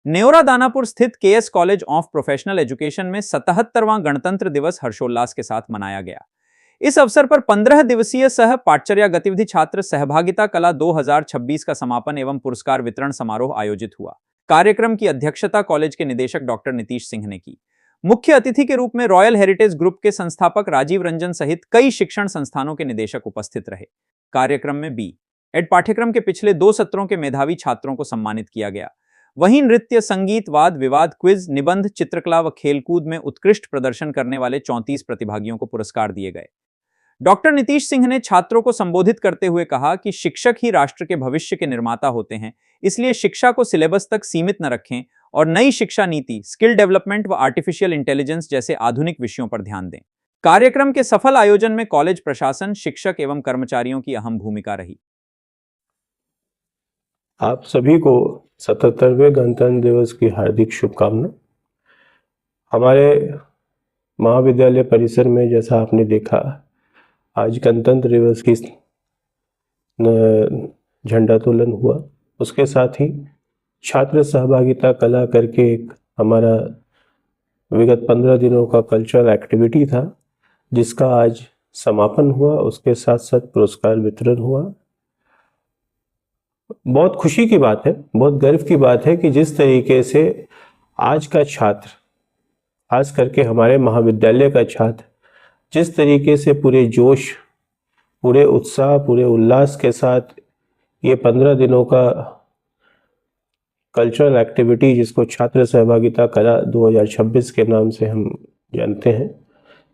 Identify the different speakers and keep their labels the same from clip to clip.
Speaker 1: नेवरा दानापुर स्थित KS college of professional education में 77वां गणतंत्र दिवस हर्षोल्लास के साथ मनाया गया। इस अवसर पर 15 दिवसीय सह पाठचर्या गतिविधि छात्र सहभागिता कला 2026 का समापन एवं पुरस्कार वितरण समारोह आयोजित हुआ। कार्यक्रम की अध्यक्षता कॉलेज के निदेशक डॉक्टर नीतीश सिंह ने की। मुख्य अतिथि के रूप में रॉयल हेरिटेज ग्रुप के संस्थापक राजीव रंजन सहित कई शिक्षण संस्थानों के निदेशक उपस्थित रहे। कार्यक्रम में बी एड पाठ्यक्रम के पिछले 2 सत्रों के मेधावी छात्रों को सम्मानित किया गया। वहीं नृत्य, संगीत, वाद विवाद, क्विज, निबंध, चित्रकला व खेलकूद में उत्कृष्ट प्रदर्शन करने वाले 34 प्रतिभागियों को पुरस्कार दिए गए। डॉक्टर नीतीश सिंह ने छात्रों को संबोधित करते हुए कहा कि शिक्षक ही राष्ट्र के भविष्य के निर्माता होते हैं, इसलिए शिक्षा को सिलेबस तक सीमित न रखें और नई शिक्षा नीति, स्किल डेवलपमेंट व आर्टिफिशियल इंटेलिजेंस जैसे आधुनिक विषयों पर ध्यान दें। कार्यक्रम के सफल आयोजन में कॉलेज प्रशासन, शिक्षक एवं कर्मचारियों की अहम भूमिका रही।
Speaker 2: आप सभी को 77वें गणतंत्र दिवस की हार्दिक शुभकामनाएं। हमारे महाविद्यालय परिसर में जैसा आपने देखा, आज गणतंत्र दिवस की झंडोत्तोलन हुआ। उसके साथ ही छात्र सहभागिता कला करके एक हमारा विगत 15 दिनों का कल्चरल एक्टिविटी था, जिसका आज समापन हुआ। उसके साथ साथ पुरस्कार वितरण हुआ। बहुत खुशी की बात है, बहुत गर्व की बात है कि जिस तरीके से आज का छात्र, खास करके हमारे महाविद्यालय का छात्र, जिस तरीके से पूरे जोश, पूरे उत्साह, पूरे उल्लास के साथ ये 15 दिनों का कल्चरल एक्टिविटी, जिसको छात्र सहभागिता कला 2026 के नाम से हम जानते हैं,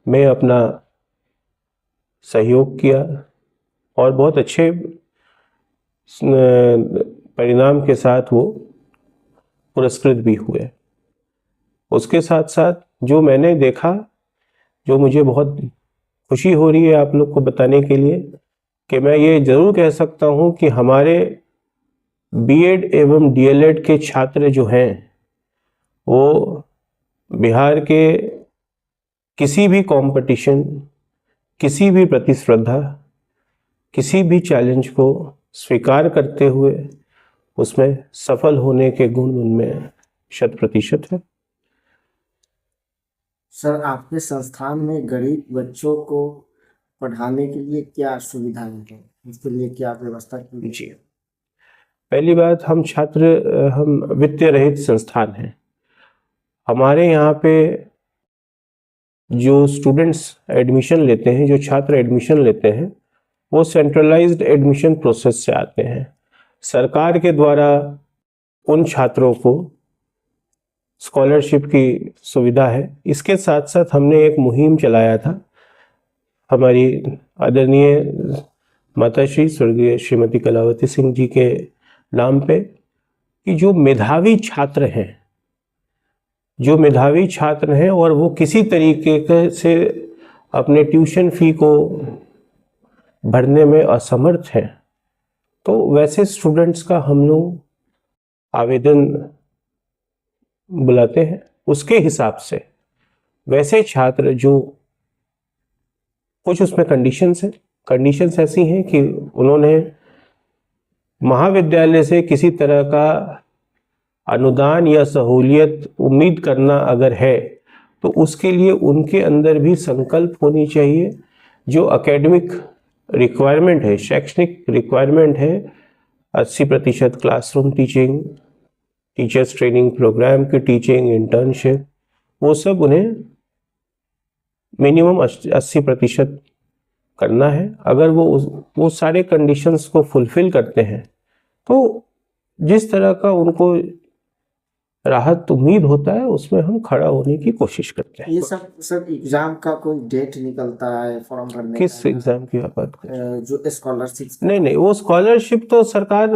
Speaker 2: मैं अपना सहयोग किया और बहुत अच्छे परिणाम के साथ वो पुरस्कृत भी हुए। उसके साथ साथ जो मैंने देखा, जो मुझे बहुत खुशी हो रही है आप लोग को बताने के लिए, कि मैं ये ज़रूर कह सकता हूँ कि हमारे बीएड एवं डीएलएड के छात्र जो हैं, वो बिहार के किसी भी कंपटीशन, किसी भी प्रतिस्पर्धा, किसी भी चैलेंज को स्वीकार करते हुए उसमें सफल होने के गुण उनमें 100% है।
Speaker 3: सर, आपके संस्थान में गरीब बच्चों को पढ़ाने के लिए क्या सुविधाएं हैं? इसके लिए क्या व्यवस्था की?
Speaker 2: जी, पहली बात, हम वित्तीय रहित संस्थान हैं। हमारे यहाँ पे जो स्टूडेंट्स एडमिशन लेते हैं, जो छात्र एडमिशन लेते हैं, वो सेंट्रलाइज्ड एडमिशन प्रोसेस से आते हैं। सरकार के द्वारा उन छात्रों को स्कॉलरशिप की सुविधा है। इसके साथ साथ हमने एक मुहिम चलाया था, हमारी आदरणीय माताश्री स्वर्गीय श्रीमती कलावती सिंह जी के नाम पे, कि जो मेधावी छात्र हैं और वो किसी तरीके से अपने ट्यूशन फी को भरने में असमर्थ हैं, तो वैसे स्टूडेंट्स का हम लोग आवेदन बुलाते हैं। उसके हिसाब से वैसे छात्र जो, कुछ उसमें कंडीशंस ऐसी हैं कि उन्होंने महाविद्यालय से किसी तरह का अनुदान या सहूलियत उम्मीद करना अगर है, तो उसके लिए उनके अंदर भी संकल्प होनी चाहिए। जो एकेडमिक रिक्वायरमेंट है, शैक्षणिक रिक्वायरमेंट है, 80% classroom teaching, teachers training program की टीचिंग, इंटर्नशिप, वो सब उन्हें मिनिमम 80% करना है। अगर वो सारे कंडीशंस को फुलफिल करते हैं, तो जिस तरह का उनको राहत उम्मीद होता है, उसमें हम खड़ा होने की कोशिश करते हैं।
Speaker 3: ये सब एग्जाम का कोई डेट निकलता है फॉर्म भरने?
Speaker 2: किस एग्जाम की बात कर रहे हैं?
Speaker 3: जो स्कॉलरशिप?
Speaker 2: नहीं, वो स्कॉलरशिप तो सरकार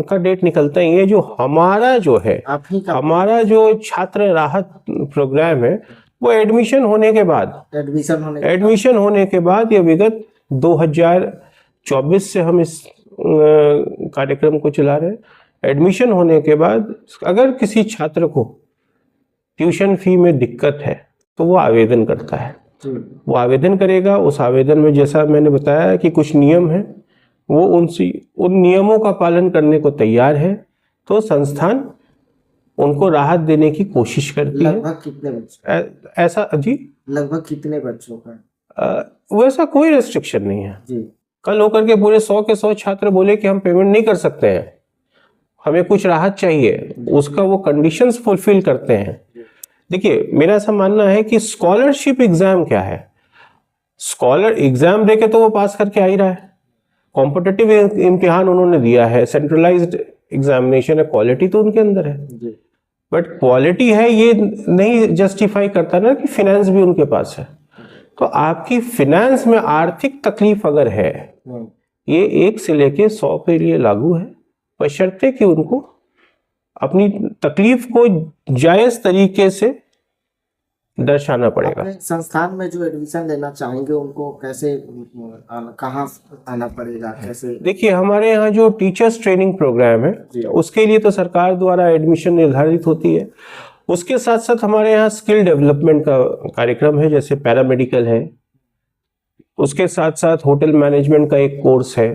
Speaker 2: का डेट निकलता ही है। जो हमारा जो है, हमारा जो छात्र राहत प्रोग्राम है, वो एडमिशन होने के बाद या विगत 2024 से हम इस कार्यक्रम को चला रहे हैं। एडमिशन होने के बाद अगर किसी छात्र को ट्यूशन फी में दिक्कत है, तो वो आवेदन करता है। वो आवेदन करेगा। उस आवेदन में जैसा मैंने बताया कि कुछ नियम हैं, वो उन नियमों का पालन करने को तैयार है, तो संस्थान उनको राहत देने की कोशिश करती है।
Speaker 3: लगभग कितने बच्चों
Speaker 2: ऐसा जी
Speaker 3: लगभग कितने बच्चों का?
Speaker 2: वैसा कोई रेस्ट्रिक्शन नहीं है।
Speaker 3: जी
Speaker 2: कल होकर के पूरे 100 के 100 छात्र बोले कि हम पेमेंट नहीं कर सकते हैं, हमें कुछ राहत चाहिए, उसका वो कंडीशंस फुलफिल करते हैं। देखिए मेरा ऐसा मानना है कि स्कॉलरशिप एग्जाम क्या है, स्कॉलर एग्जाम देके तो वो पास करके आ ही रहा है, कॉम्पिटिटिव इम्तिहान उन्होंने दिया है, सेंट्रलाइज्ड एग्जामिनेशन है, क्वालिटी तो उनके अंदर है।
Speaker 3: जी
Speaker 2: बट क्वालिटी है ये नहीं जस्टिफाई करता ना कि फिनेंस भी उनके पास है। तो आपकी फिनेंस में आर्थिक तकलीफ अगर है, ये 1 से लेके 100 के लिए लागू है, बशर्ते कि उनको अपनी तकलीफ को जायज तरीके से दर्शाना पड़ेगा।
Speaker 3: अपने संस्थान में जो एडमिशन लेना चाहेंगे उनको कैसे कहाँ आना पड़ेगा, कैसे?
Speaker 2: देखिए हमारे यहाँ जो टीचर्स ट्रेनिंग प्रोग्राम है
Speaker 3: जी।
Speaker 2: उसके लिए तो सरकार द्वारा एडमिशन निर्धारित होती है। उसके साथ साथ हमारे यहाँ स्किल डेवलपमेंट का कार्यक्रम है, जैसे पैरामेडिकल है, उसके साथ साथ होटल मैनेजमेंट का एक कोर्स है।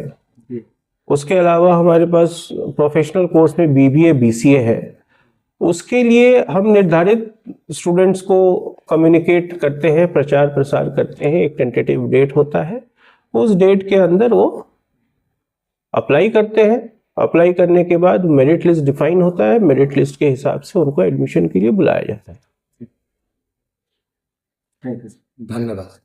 Speaker 3: जी
Speaker 2: उसके अलावा हमारे पास प्रोफेशनल कोर्स में BBA BCA है। उसके लिए हम निर्धारित स्टूडेंट्स को कम्युनिकेट करते हैं, प्रचार प्रसार करते हैं, एक टेंटेटिव डेट होता है, उस डेट के अंदर वो अप्लाई करते हैं। अप्लाई करने के बाद मेरिट लिस्ट डिफाइन होता है, मेरिट लिस्ट के हिसाब से उनको एडमिशन के लिए बुलाया जाता है।
Speaker 3: थैंक यू, धन्यवाद।